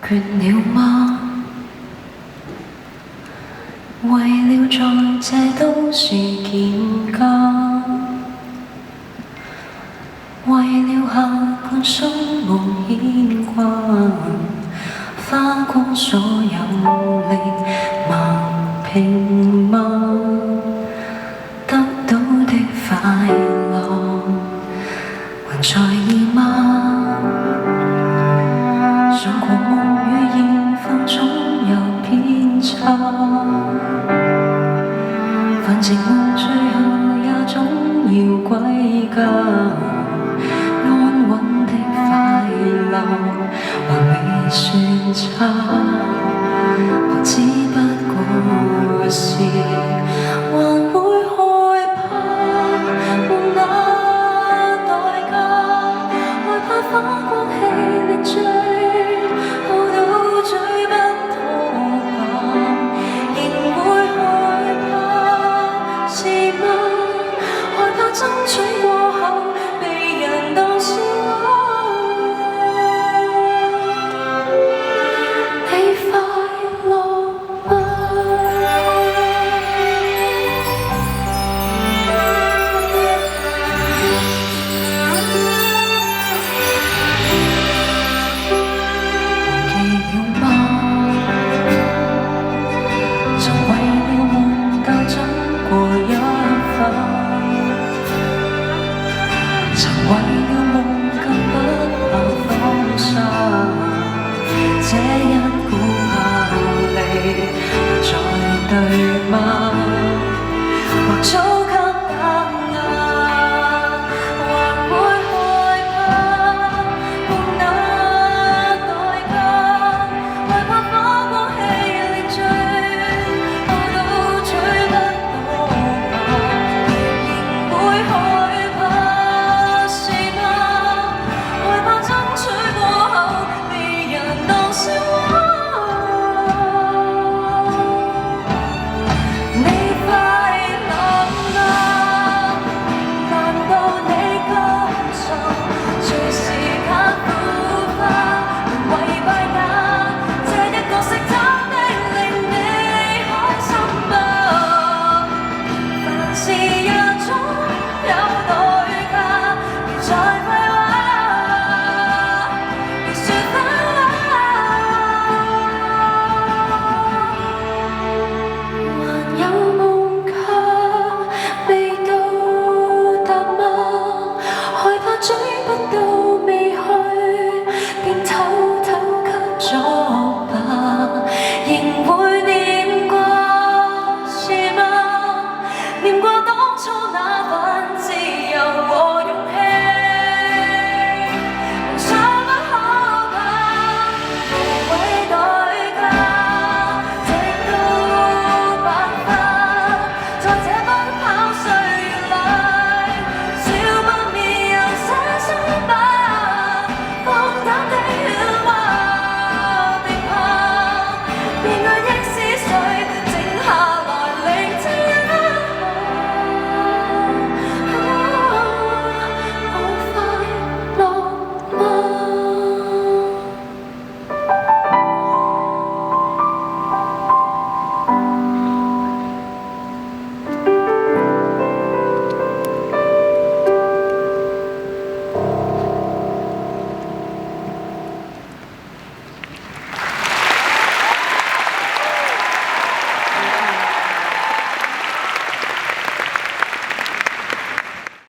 倦了嗎？為了在這都市見家，為了下半生無牽掛，花光所有力盲拼嗎？得到的快樂還在意嗎？想過夢與現實總有偏差，反正夢最後也總要歸家，安穩的快樂還未算差，我只不過是還會害怕沒那代價，害怕花光氣力追，好到追不到吧，仍會害怕是嗎？害怕爭取過後被人當笑話，你快樂嗎？忘記了嗎？曾為了夢鬥爭過一番，曾為了夢更不怕放下，這一股魄力不再對